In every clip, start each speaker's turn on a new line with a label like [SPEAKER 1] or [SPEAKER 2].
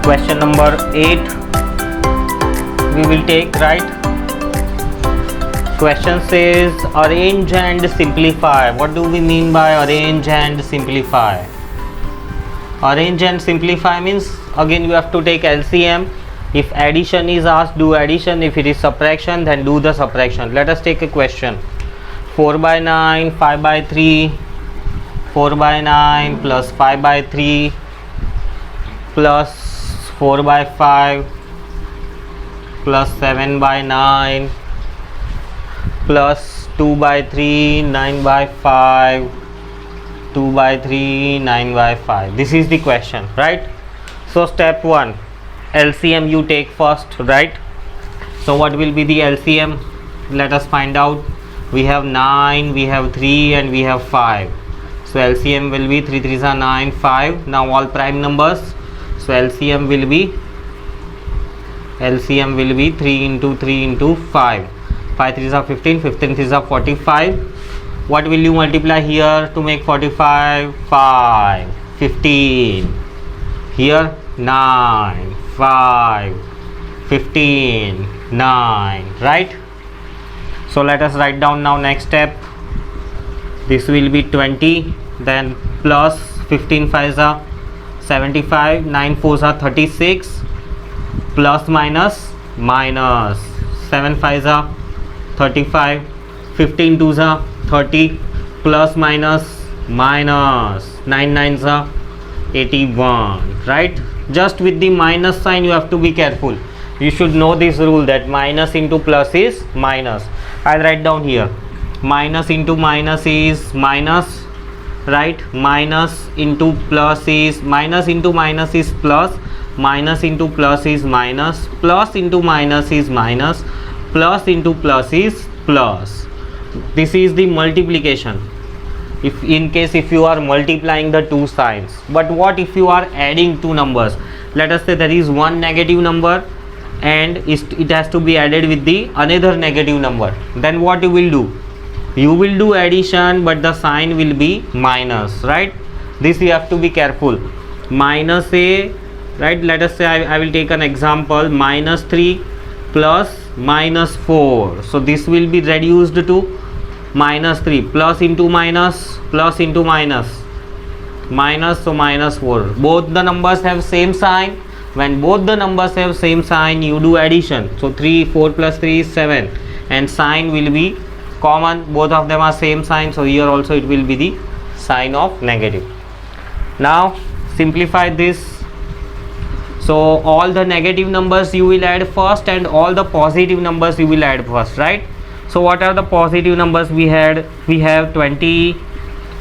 [SPEAKER 1] Question number 8 we will take, right? Question says arrange and simplify. What do we mean by arrange and simplify? Arrange and simplify means again you have to take LCM. If addition is asked, do addition. If it is subtraction, then do the subtraction. Let us take a question. 4 by 9, 5 by 3, 4 by 9 plus 5 by 3 plus 4 by 5 plus 7 by 9 plus 2 by 3, 9 by 5, 2 by 3, 9 by 5. This is the question, right? So step 1, LCM you take first, right? So what will be the LCM? Let us find out. We have 9, we have 3 and we have 5. So LCM will be 3 3s are 9, 5. Now all prime numbers. So LCM will be 3 into 3 into 5. 5 3s are 15, 15 3s are 45. What will you multiply here to make 45? 5, 15. Here 9, 5, 15, 9, right? So let us write down now next step. This will be 20, then plus 15 5s are 75, 9 4s are 36, plus minus 7 5s are 35, 15 2s are 30, plus minus 9 9s are 81, right? Just with the minus sign you have to be careful. You should know this rule that minus into plus is minus. I'll write down here. Minus into minus is minus, right? Minus into plus is minus into minus is plus, minus into plus is minus, plus into minus is minus, plus into plus is plus. This is the multiplication. If in case if you are multiplying the two signs. But what if you are adding two numbers? Let us say there is one negative number and it has to be added with the another negative number. Then what you will do? You will do addition, but the sign will be minus, right? This you have to be careful. Minus a, right? Let us say I will take an example. Minus 3 plus minus 4. So this will be reduced to minus 3, plus into minus, plus into minus, minus, so minus 4. Both the numbers have same sign. When both the numbers have same sign, you do addition. So 4 plus 3 is 7 and sign will be common. Both of them are same sign, so here also it will be the sign of negative. Now simplify this. So all the negative numbers you will add first and all the positive numbers you will add first, right? So what are the positive numbers we had? We have 20,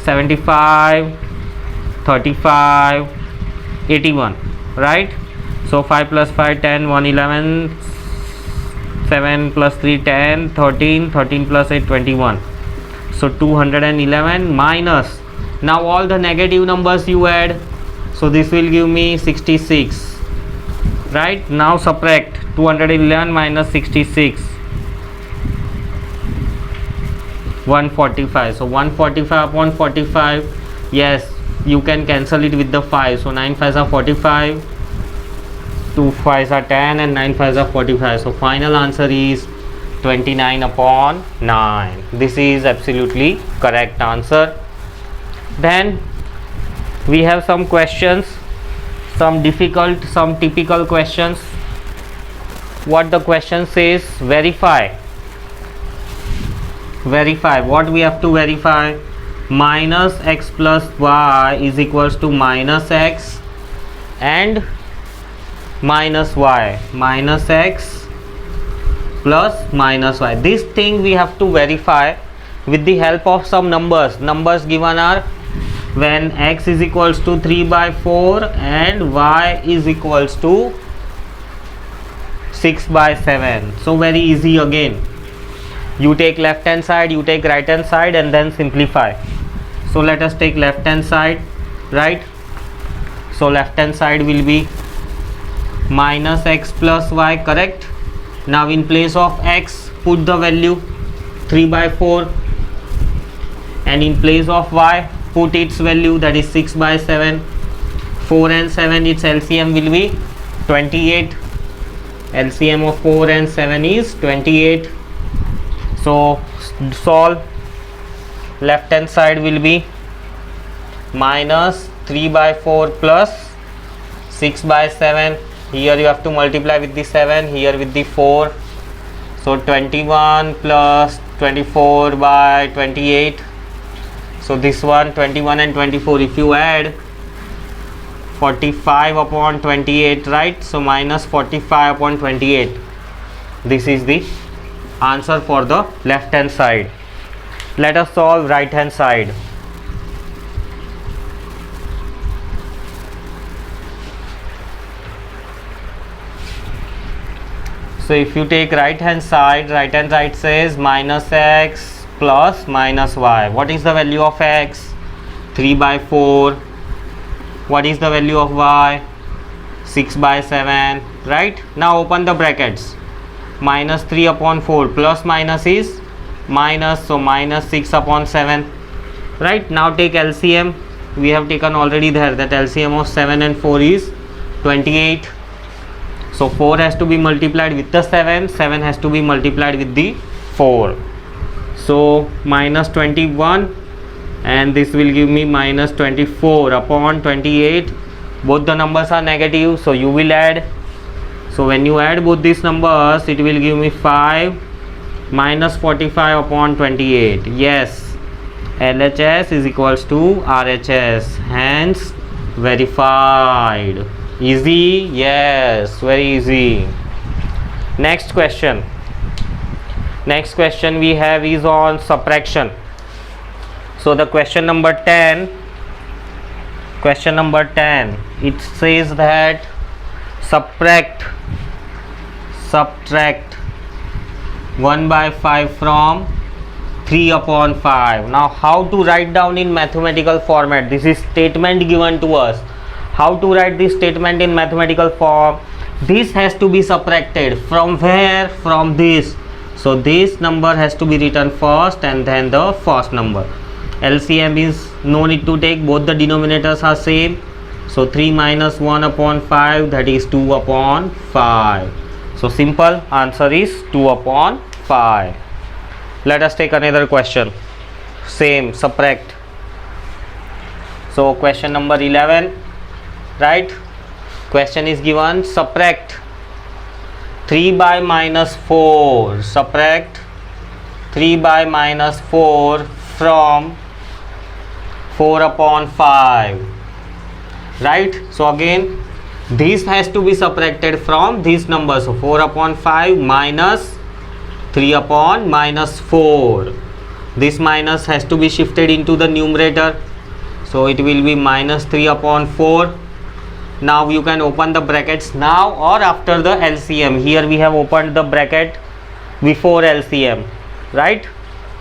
[SPEAKER 1] 75, 35, 81, right? So 5 plus 5 10, 1 11, 7 plus 3 10, 13, 13 plus 8 21. So 211 minus, now all the negative numbers you add. So this will give me 66, right? Now subtract 211 minus 66, 145. So 145 upon 45, yes, you can cancel it with the 5. So 9 5s are 45, 2 5s are 10 and 9 5s are 45. So final answer is 29 upon 9. This is absolutely correct answer. Then we have some questions, some difficult, some typical questions. What the question says, verify. What we have to verify? Minus x plus y is equals to minus x and minus y. Minus x plus minus y. This thing we have to verify with the help of some numbers. Numbers given are when x is equals to 3 by 4 and y is equals to 6 by 7. So very easy again. You take left hand side, you take right hand side and then simplify. So let us take left hand side, right? So left hand side will be minus x plus y, correct? Now in place of x put the value 3 by 4 and in place of y put its value, that is 6 by 7. 4 and 7, its LCM will be 28. LCM of 4 and 7 is 28. So solve. Left hand side will be minus 3 by 4 plus 6 by 7. Here you have to multiply with the 7, here with the 4. So 21 plus 24 by 28. So this one 21 and 24, if you add 45 upon 28, right? So minus 45 upon 28. This is the answer for the left hand side. Let us solve right hand side. So if you take right hand side says minus x plus minus y. What is the value of x? 3 by 4. What is the value of y? 6 by 7. Right? Now open the brackets. Minus 3 upon 4 plus minus is minus, so minus 6 upon 7. Right? Now take LCM. We have taken already there that LCM of 7 and 4 is 28. So 4 has to be multiplied with the 7, 7 has to be multiplied with the 4. So minus 21 and this will give me minus 24 upon 28. Both the numbers are negative, so you will add. So when you add both these numbers, it will give me 5 minus 45 upon 28. Yes, LHS is equals to RHS, hence verified. Easy? Yes, very easy. Next question we have is on subtraction. So the question number 10, it says that subtract 1 by 5 from 3 upon 5. Now how to write down in mathematical format? This is statement given to us. How to write this statement in mathematical form? This has to be subtracted from where? From this. So this number has to be written first and then the first number. LCM is no need to take, both the denominators are same. So 3 minus 1 upon 5, that is 2 upon 5. So simple answer is 2 upon 5. Let us take another question. Same, subtract. So question number 11. Right, question is given, subtract 3 by minus 4, subtract 3 by minus 4 from 4 upon 5. Right, so again this has to be subtracted from this number. So 4 upon 5 minus 3 upon minus 4. This minus has to be shifted into the numerator, so it will be minus 3 upon 4. Now you can open the brackets now or after the LCM. Here we have opened the bracket before LCM, right?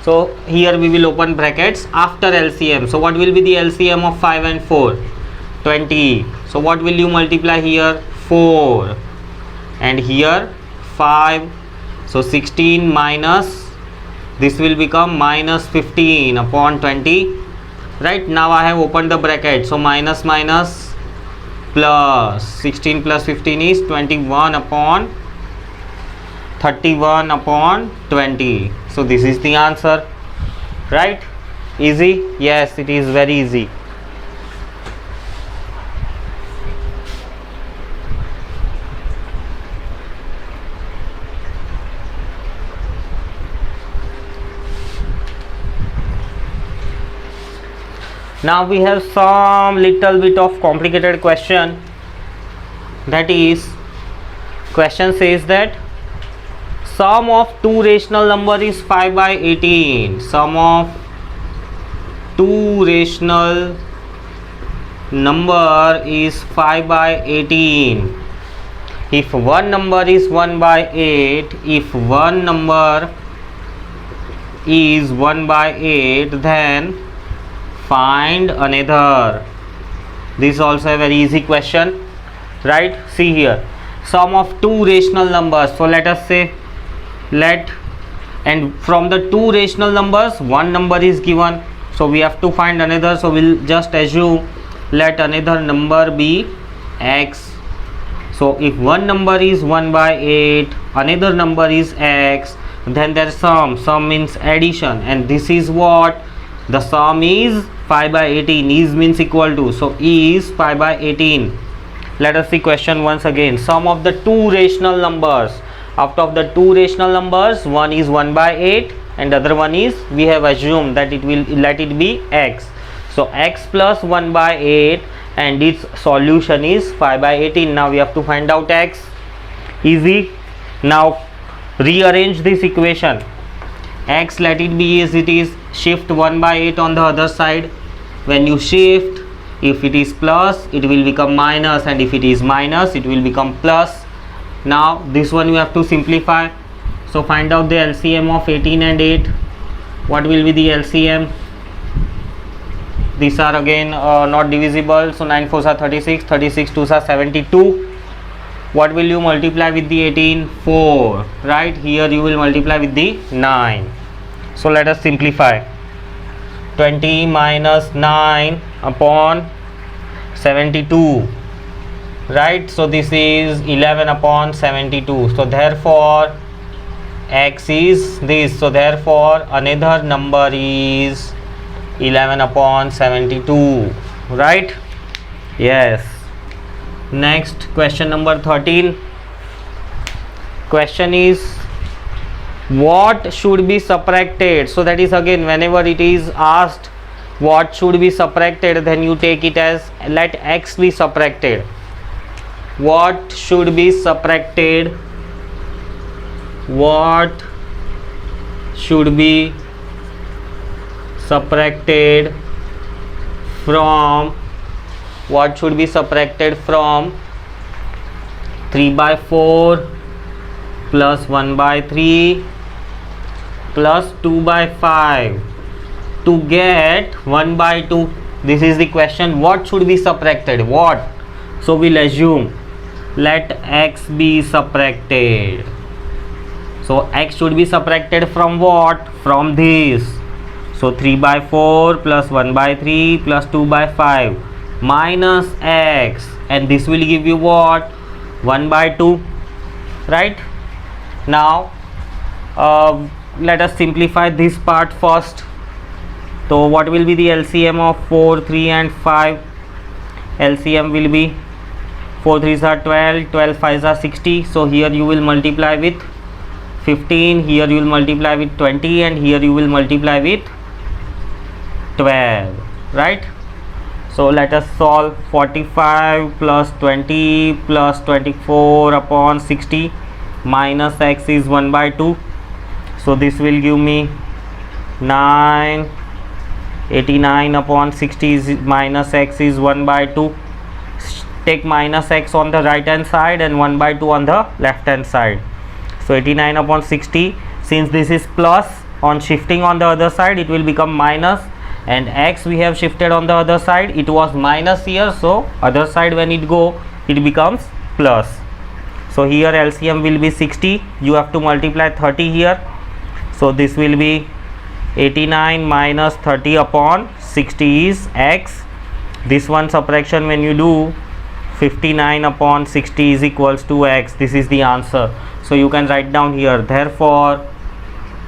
[SPEAKER 1] So here we will open brackets after LCM. So what will be the LCM of 5 and 4? 20. So what will you multiply here? 4 and here 5. So 16 minus, this will become minus 15 upon 20. Right, now I have opened the bracket. So minus minus plus 16 plus 15 is 21 upon 31 upon 20. So this is the answer. Right? Easy? Yes, it is very easy. Now we have some little bit of complicated question. That is, question says that sum of two rational number is 5 by 18. Sum of two rational number is 5 by 18. If one number is 1 by 8, if one number is 1 by 8, then find another. This is also a very easy question, right? See here, sum of two rational numbers. So let us say, and from the two rational numbers one number is given, so we have to find another. So we'll just assume let another number be x. So if one number is 1 by 8, another number is x, then their sum means addition, and this is what the sum is 5 by 18, is means equal to, so is 5 by 18. Let us see question once again. Sum of the two rational numbers. Out of the two rational numbers, one is 1 by 8 and the other one is, we have assumed that it will, let it be x. So x plus 1 by 8 and its solution is 5 by 18. Now we have to find out x. Easy. Now rearrange this equation. X, let it be as it is. Shift 1 by 8 on the other side. When you shift, if it is plus, it will become minus, and if it is minus, it will become plus. Now this one you have to simplify. So find out the LCM of 18 and 8. What will be the LCM? These are again not divisible, so 9 4s are 36, 36 2s are 72. What will you multiply with the 18? 4, right? Here you will multiply with the 9. So let us simplify. 20 minus 9 upon 72, right? So this is 11 upon 72. So therefore x is this, so therefore another number is 11 upon 72, right? Yes. Next, question number 13. Question is, what should be subtracted? So that is again, whenever it is asked what should be subtracted, then you take it as let x be subtracted. What should be subtracted? What should be subtracted from, what should be subtracted from 3 by 4 plus 1 by 3 plus 2 by 5 to get 1 by 2. This is the question. What should be subtracted? What? So we'll assume let x be subtracted. So x should be subtracted from what? From this. So 3 by 4 plus 1 by 3 plus 2 by 5 minus x, and this will give you what? 1 by 2, right? Now let us simplify this part first. So what will be the LCM of 4, 3 and 5? LCM will be 4 3s are 12, 12 5s are 60. So here you will multiply with 15, here you will multiply with 20, and here you will multiply with 12, right? So let us solve. 45 plus 20 plus 24 upon 60 minus x is 1 by 2. So this will give me 9. 89 upon 60 is minus x is 1 by 2. Take minus x on the right hand side and 1 by 2 on the left hand side. So 89 upon 60, since this is plus, on shifting on the other side it will become minus, and x we have shifted on the other side, it was minus here, so other side when it go it becomes plus. So here LCM will be 60. You have to multiply 30 here. So this will be 89 minus 30 upon 60 is x. This one subtraction when you do, 59 upon 60 is equals to x. This is the answer. So you can write down here, therefore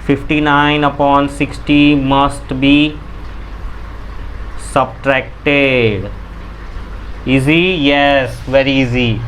[SPEAKER 1] 59 upon 60 must be subtracted. Easy? Yes, very easy.